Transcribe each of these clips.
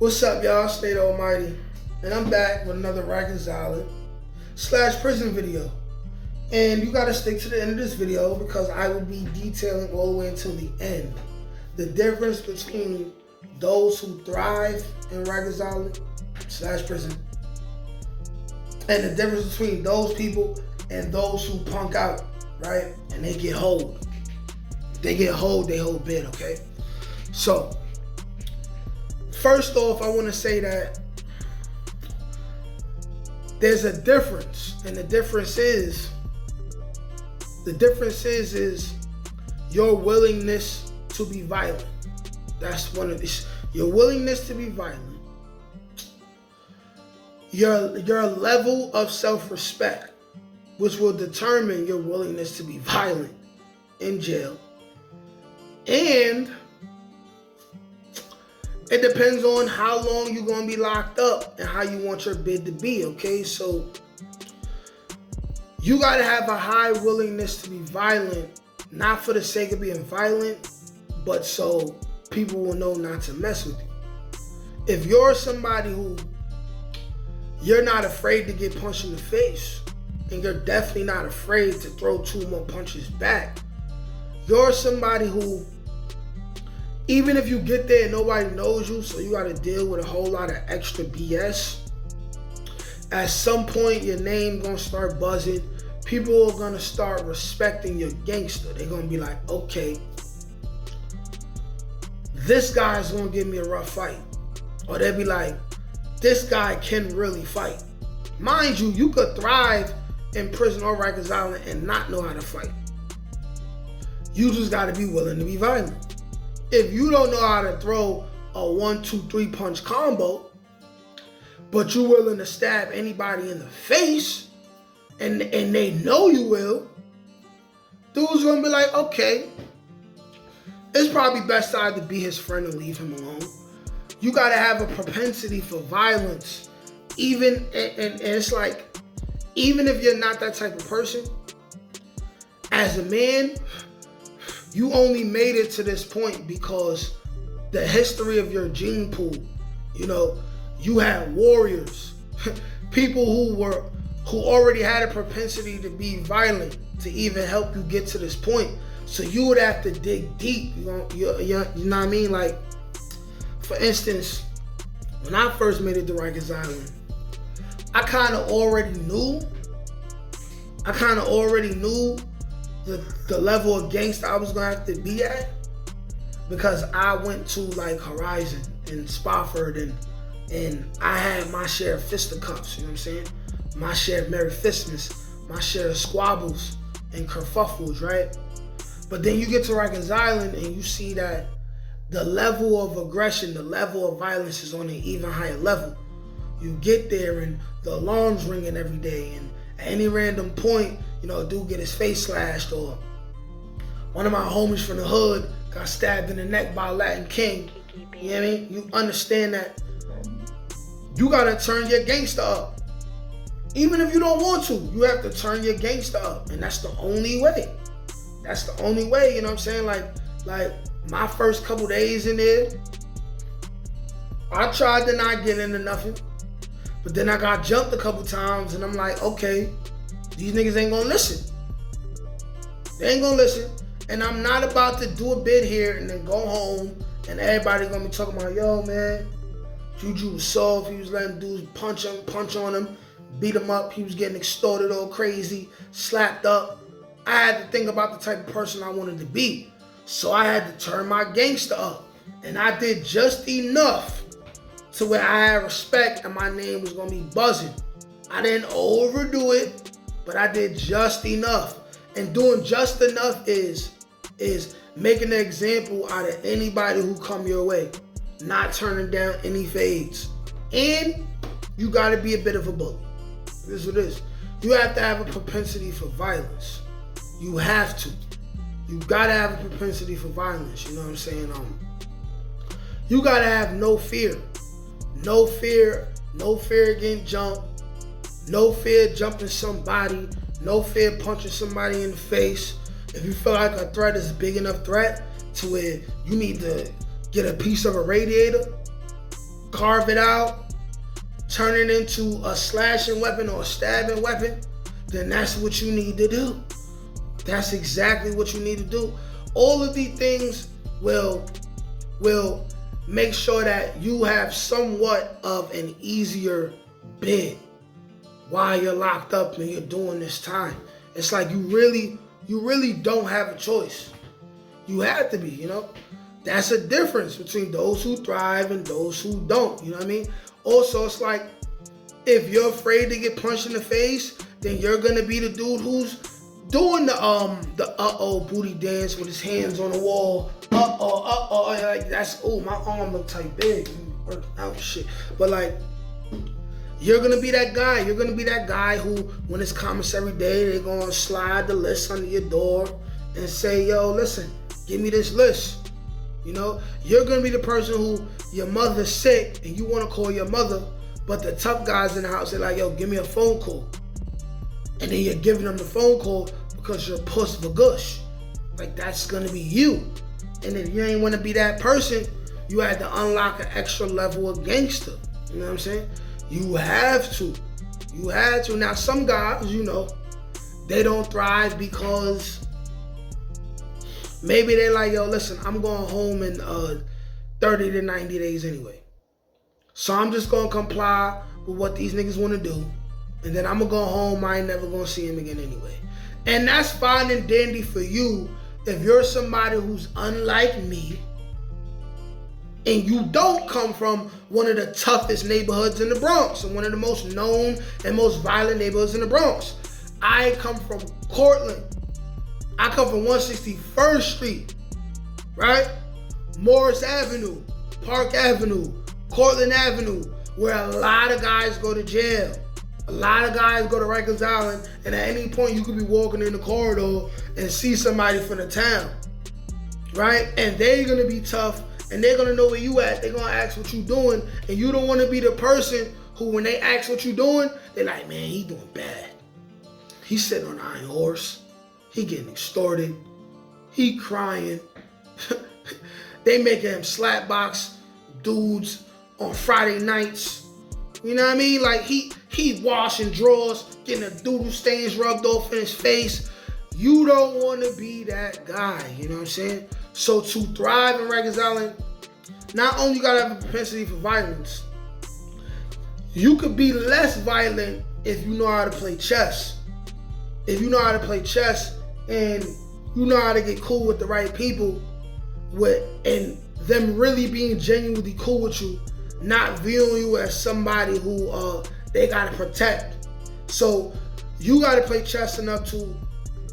What's up, y'all? State Almighty. And I'm back with another Rikers Island / prison video. And you gotta stick to the end of this video because I will be detailing all the way until the end the difference between those who thrive in Rikers Island / prison and the difference between those people and those who punk out, right? And they get hold. They hold bid, okay? So, first off, I want to say that there's a difference, and the difference is your willingness to be violent. That's one of these. Your willingness to be violent. Your level of self-respect, which will determine your willingness to be violent in jail. And it depends on how long you're going to be locked up and how you want your bid to be, okay? So you got to have a high willingness to be violent, not for the sake of being violent, but so people will know not to mess with you. If you're somebody who you're not afraid to get punched in the face, and you're definitely not afraid to throw 2 more punches back, you're somebody who, even if you get there and nobody knows you, so you got to deal with a whole lot of extra BS, at some point your name gonna start buzzing. People are gonna start respecting your gangster. They're gonna be like, okay, this guy's gonna give me a rough fight. Or they'll be like, this guy can really fight. Mind you, you could thrive in prison or Rikers Island and not know how to fight. You just gotta be willing to be violent. If you don't know how to throw a 1-2-3 punch combo, but you're willing to stab anybody in the face, and they know you will, dude's gonna be like, okay, it's probably best to either be his friend and leave him alone. You gotta have a propensity for violence, even and it's like, even if you're not that type of person, as a man, you only made it to this point because the history of your gene pool, you know, you had warriors, people who already had a propensity to be violent to even help you get to this point. So you would have to dig deep, you know what I mean? Like, for instance, when I first made it to Rikers Island, I kind of already knew the level of gangster I was gonna have to be at, because I went to like Horizon and Spofford and I had my share of fisticuffs, you know what I'm saying? My share of Merry Fistmas, my share of squabbles and kerfuffles, right? But then you get to Rikers Island and you see that the level of aggression, the level of violence is on an even higher level. You get there and the alarm's ringing every day, and at any random point, you know, a dude get his face slashed, or one of my homies from the hood got stabbed in the neck by a Latin king. You know what I mean? You understand that you gotta turn your gangster up. Even if you don't want to, you have to turn your gangster up, and that's the only way. That's the only way, you know what I'm saying? Like my first couple days in there, I tried to not get into nothing, but then I got jumped a couple times, and I'm like, okay, these niggas ain't gonna listen. They ain't gonna listen, and I'm not about to do a bid here and then go home, and everybody gonna be talking about, yo, man, Juju was soft, he was letting dudes punch on him, beat him up, he was getting extorted all crazy, slapped up. I had to think about the type of person I wanted to be. So I had to turn my gangster up. And I did just enough to where I had respect and my name was gonna be buzzing. I didn't overdo it, but I did just enough. And doing just enough is making an example out of anybody who come your way. Not turning down any fades. And you gotta be a bit of a bully. This is what it is. You have to have a propensity for violence. You have to. You gotta have a propensity for violence, you know what I'm saying? You gotta have no fear. No fear getting jumped. No fear jumping somebody. No fear punching somebody in the face. If you feel like a threat is a big enough threat to where you need to get a piece of a radiator, carve it out, turn it into a slashing weapon or a stabbing weapon, then that's what you need to do. That's exactly what you need to do. All of these things will make sure that you have somewhat of an easier bid while you're locked up and you're doing this time. It's like you really don't have a choice. You have to be, you know? That's a difference between those who thrive and those who don't, you know what I mean? Also, it's like, if you're afraid to get punched in the face, then you're gonna be the dude who's doing the uh-oh booty dance with his hands on the wall. Like that's, oh, my arm look tight big. Working out shit. But like, you're gonna be that guy. You're gonna be that guy who, when it's commissary day, they're gonna slide the list under your door and say, yo, listen, give me this list. You know, you're gonna be the person who, your mother's sick and you wanna call your mother, but the tough guys in the house are like, yo, give me a phone call. And then you're giving them the phone call because you're puss for gush. Like, that's gonna be you. And if you ain't wanna be that person, you had to unlock an extra level of gangster. You know what I'm saying? You have to. You had to. Now, some guys, you know, they don't thrive because maybe they're like, yo, listen, I'm going home in 30 to 90 days anyway. So I'm just gonna comply with what these niggas wanna do. And then I'm gonna go home, I ain't never gonna see him again anyway. And that's fine and dandy for you if you're somebody who's unlike me and you don't come from one of the toughest neighborhoods in the Bronx and one of the most known and most violent neighborhoods in the Bronx. I come from Cortland. I come from 161st Street, right? Morris Avenue, Park Avenue, Cortland Avenue, where a lot of guys go to jail. A lot of guys go to Rikers Island, and at any point you could be walking in the corridor and see somebody from the town, right? And they're gonna be tough, and they're gonna know where you at. They're gonna ask what you doing, and you don't wanna be the person who, when they ask what you doing, they're like, man, he doing bad. He's sitting on an iron horse. He getting extorted. He crying. They making him slap box dudes on Friday nights. You know what I mean? Like he washing drawers, getting the doodle stains rubbed off in his face. You don't want to be that guy, you know what I'm saying? So to thrive in Rikers Island, not only you gotta have a propensity for violence, you could be less violent if you know how to play chess. If you know how to play chess and you know how to get cool with the right people, and them really being genuinely cool with you, not viewing you as somebody who they gotta protect. So you gotta play chess enough to,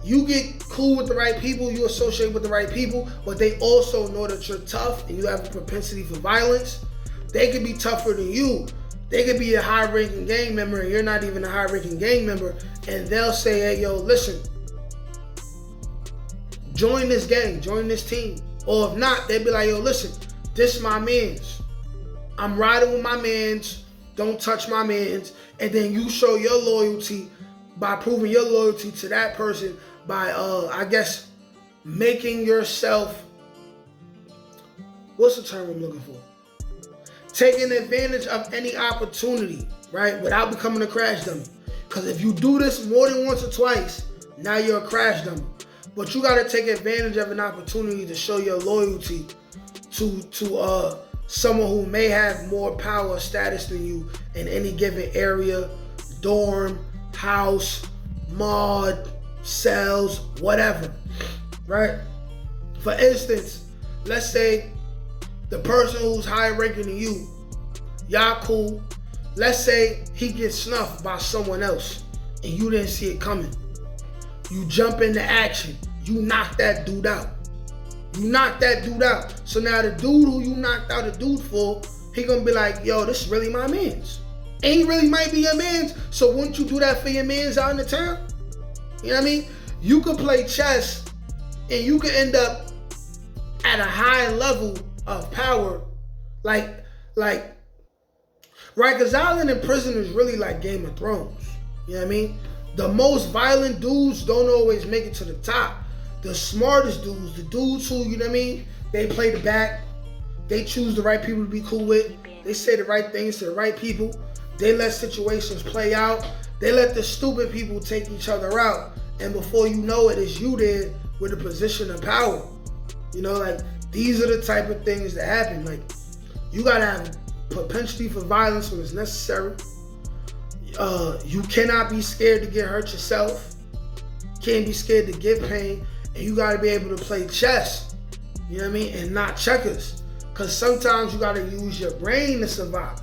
you get cool with the right people, you associate with the right people, but they also know that you're tough and you have a propensity for violence. They could be tougher than you. They could be a high-ranking gang member and you're not even a high-ranking gang member, and they'll say, hey, yo, listen, join this gang, join this team. Or if not, they'll be like, yo, listen, this is my mans. I'm riding with my mans, don't touch my mans. And then you show your loyalty by proving your loyalty to that person by, I guess, making yourself, what's the term I'm looking for? Taking advantage of any opportunity, right? Without becoming a crash dummy. Because if you do this more than once or twice, now you're a crash dummy. But you gotta take advantage of an opportunity to show your loyalty to someone who may have more power or status than you in any given area, dorm, house, mod, cells, whatever, right? For instance, let's say the person who's higher ranking than you, y'all cool. Let's say he gets snuffed by someone else and you didn't see it coming. You jump into action. You knock that dude out. You knock that dude out. So now the dude who you knocked out a dude for, he gonna be like, yo, this is really my mans. And he really might be your mans, so wouldn't you do that for your mans out in the town? You know what I mean? You could play chess and you could end up at a high level of power. Like Rikers Island in prison is really like Game of Thrones. You know what I mean? The most violent dudes don't always make it to the top. The smartest dudes, the dudes who, you know what I mean, they play the back, they choose the right people to be cool with, They say the right things to the right people. They let situations play out. They let the stupid people take each other out. And before you know it, it's you there with a position of power. You know, like, these are the type of things that happen. Like, you gotta have propensity for violence when it's necessary. You cannot be scared to get hurt yourself. Can't be scared to get pain. And you gotta be able to play chess, you know what I mean, and not checkers. Because sometimes you gotta use your brain to survive.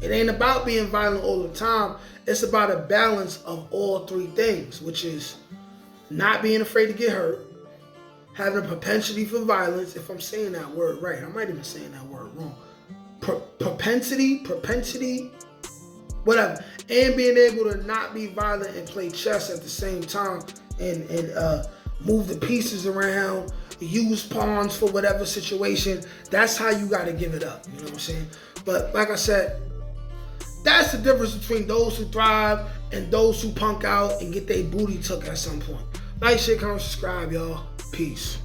It ain't about being violent all the time. It's about a balance of all three things, which is not being afraid to get hurt, having a propensity for violence, if I'm saying that word right. I might even saying that word wrong. Propensity, whatever. And being able to not be violent and play chess at the same time and move the pieces around, use pawns for whatever situation. That's how you got to give it up. You know what I'm saying? But like I said, that's the difference between those who thrive and those who punk out and get their booty took at some point. Like, share, comment, subscribe, y'all. Peace.